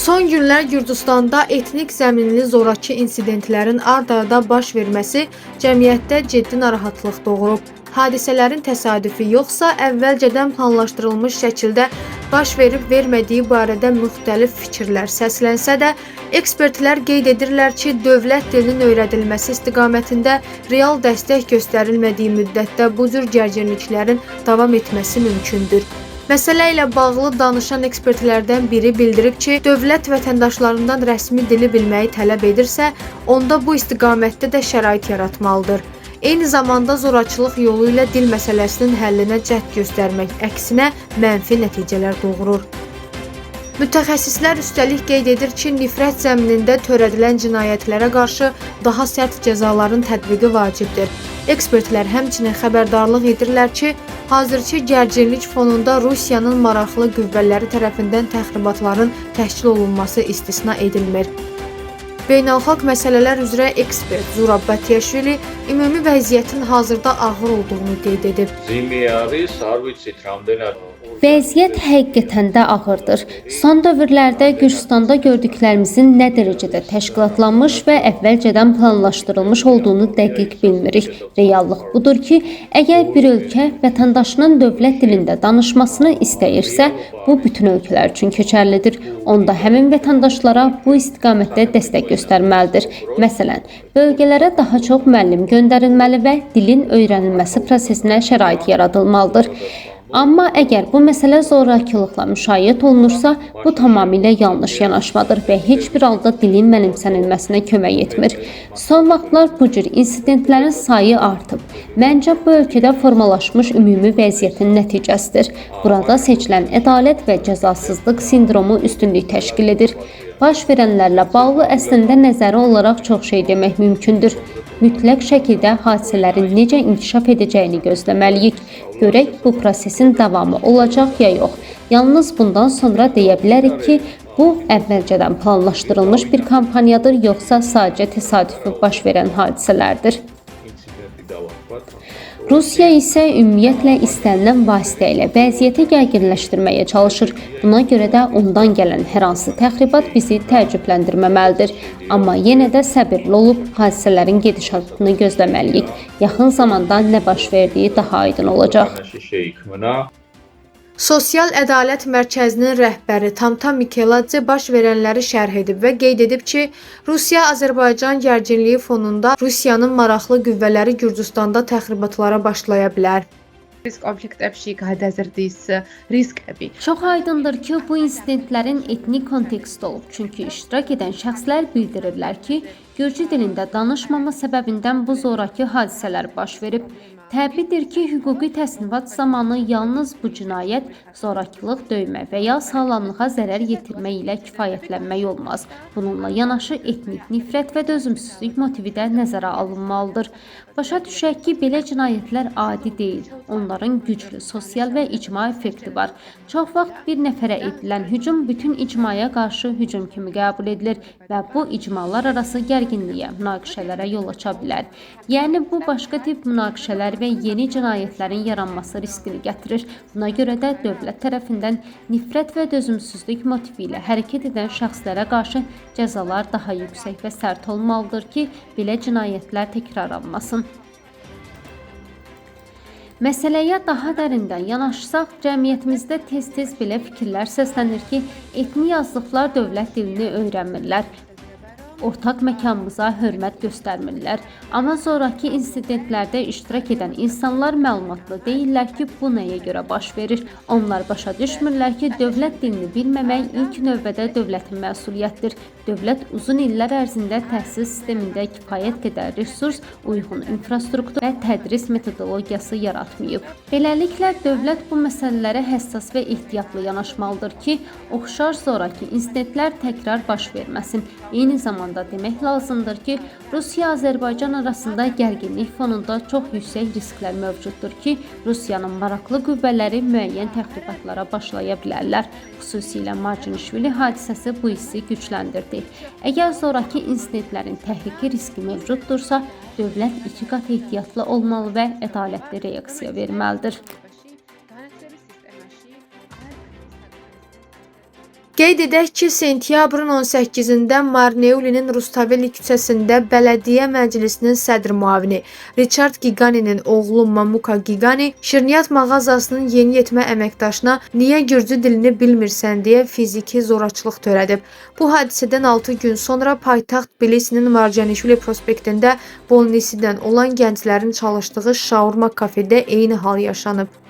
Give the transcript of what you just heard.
Son günlər Gürcüstanda etnik zəminli zorakı insidentlərin ard-arda baş verməsi cəmiyyətdə ciddi narahatlıq doğurub. Hadisələrin təsadüfi yoxsa əvvəlcədən planlaşdırılmış şəkildə baş verib-vermədiyi barədə müxtəlif fikirlər səslənsə də, ekspertlər qeyd edirlər ki, dövlət dilinin öyrədilməsi istiqamətində real dəstək göstərilmədiyi müddətdə bu cür gərginliklərin davam etməsi mümkündür. Məsələ ilə bağlı danışan ekspertlərdən biri bildirib ki, dövlət vətəndaşlarından rəsmi dili bilməyi tələb edirsə, onda bu istiqamətdə də şərait yaratmalıdır. Eyni zamanda zorakılıq yolu ilə dil məsələsinin həllinə cəhd göstərmək əksinə mənfi nəticələr doğurur. Mütəxəssislər üstəlik qeyd edir ki, nifrət zəminində törədilən cinayətlərə qarşı daha sərt cəzaların tətbiqi vacibdir. Ekspertlər həmçinin xəbərdarlıq edirlər ki, hazırki gərginlik fonunda Rusiyanın maraqlı qüvvələri tərəfindən təxribatların təşkil olunması istisna edilmir. Beynəlxalq məsələlər üzrə ekspert Zurab Batiashvili ümumi vəziyyətin hazırda ağır olduğunu qeyd edib. Vəziyyət həqiqətən də ağırdır. Son dövrlərdə Gürcüstanda gördüklərimizin nə dərəcədə təşkilatlanmış və əvvəlcədən planlaşdırılmış olduğunu dəqiq bilmirik. Reallıq budur ki, əgər bir ölkə vətəndaşının dövlət dilində danışmasını istəyirsə, bu bütün ölkələr üçün keçərlidir. Onda həmin vətəndaşlara bu istiqamətdə dəstək göstərməlidir. Məsələn, bölgələrə daha çox müəllim göndərilməli və dilin öyrənilməsi prosesinə şərait yaradılmalıdır. Amma əgər bu məsələ zorakılıqla müşayiət olunursa, bu tamamilə yanlış yanaşmadır və heç bir halda dilin mənimsənilməsinə kömək etmir. Son vaxtlar bu cür insidentlərin sayı artıb. Məncə bu ölkədə formalaşmış ümumi vəziyyətin nəticəsidir. Burada seçilən ədalət və cəzasızlıq sindromu üstünlük təşkil edir. Baş verənlərlə bağlı əslində nəzəri olaraq çox şey demək mümkündür. Mütləq şəkildə hadisələrin necə inkişaf edəcəyini gözləməliyik. Görək bu prosesin davamı olacaq ya yox. Yalnız bundan sonra deyə bilərik ki, bu əvvəlcədən planlaşdırılmış bir kampaniyadır, yoxsa sadəcə təsadüfi baş verən hadisələrdir. Rusiya isə ümumiyyətlə istənilən vasitə ilə vəziyyəti gərginləşdirməyə çalışır. Buna görə də ondan gələn hər hansı təxribat bizi təəccübləndirməməlidir. Amma yenə də səbirli olub hadisələrin gedişatını gözləməliyik. Yaxın zamanda nə baş verdiyi daha aydın olacaq. Sosial Ədalət Mərkəzinin rəhbəri Tamtam Mikeladze baş verənləri şərh edib və qeyd edib ki, Rusiya-Azərbaycan gərginliyi fonunda Rusiyanın maraqlı qüvvələri Gürcüstanda təxribatlara başlaya bilər. Çox aydındır ki, bu insidentlərin etnik konteksti olub. Çünki iştirak edən şəxslər bildirirlər ki, Gürcü dilində danışmama səbəbindən bu zorakı hadisələr baş verib. Təbiidir ki, hüquqi təsnivat zamanı yalnız bu cinayət, zorakılıq, döymə və ya sağlamlığa zərər yetirmək ilə kifayətlənmək olmaz. Bununla yanaşı etnik nifrət və dözümsüzlük motivi də nəzərə alınmalıdır. Başa düşək ki, belə cinayətlər adi deyil. Onların güclü sosial və icma effekti var. Çox vaxt bir nəfərə edilən hücum bütün icmaya qarşı hücum kimi qəbul edilir və bu icmalar arası gərginliyə, münaqişələrə yol aça bilər. Yəni bu başqa tip münaqişələr və yeni cinayətlərin yaranması riskini gətirir. Buna görə də dövlət tərəfindən nifrət və dözümsüzlük motivi ilə hərəkət edən şəxslərə qarşı cəzalar daha yüksək və sərt olmalıdır ki, belə cinayətlər təkrarlanmasın. Məsələyə daha dərindən yanaşsaq, cəmiyyətimizdə tez-tez belə fikirlər səslənir ki, etnik azlıqlar dövlət dilini öyrənmirlər. Ortaq məkanımıza hörmət göstərmirlər. Amma sonraki insidentlərdə iştirak edən insanlar məlumatlı deyirlər ki, bu nəyə görə baş verir. Onlar başa düşmürlər ki, dövlət dilini bilməmək ilk növbədə dövlətin məsuliyyətdir. Dövlət uzun illər ərzində təhsil sistemində kifayət qədər resurs, uyğun infrastruktur və tədris metodologiyası yaratmayıb. Beləliklə, dövlət bu məsələlərə həssas və ehtiyatlı yanaşmalıdır ki, oxşar sonraki insidentlər təkrar baş verməsin. Eyni zamanda demək lazımdır ki, Rusiya-Azərbaycan arasında gərginlik fonunda çox yüksək risklər mövcuddur ki, Rusiyanın maraqlı qüvvələri müəyyən təxribatlara başlaya bilərlər. Xüsusilə Marcinişvili hadisəsi bu hissi gücləndirdi. Əgər sonraki insidentlərin təhlükə riski mövcuddursa, dövlət iki qat ehtiyatlı olmalı və ədalətli reaksiya verməlidir. Qeyd edək ki, sentyabrın 18-də Marneulinin Rustaveli küçəsində Bələdiyyə Məclisinin sədr müavini Richard Gigani'nin oğlu Mamuka Gigani şirniyyat mağazasının yeniyetmə əməkdaşına "Niyə gürcü dilini bilmirsən?" deyə fiziki zorakılıq törədib. Bu hadisədən 6 gün sonra paytaxt Tbilisinin Marcanishvili prospektində Bolnisidən olan gənclərin çalışdığı şaurma kafedə eyni hal yaşanıb.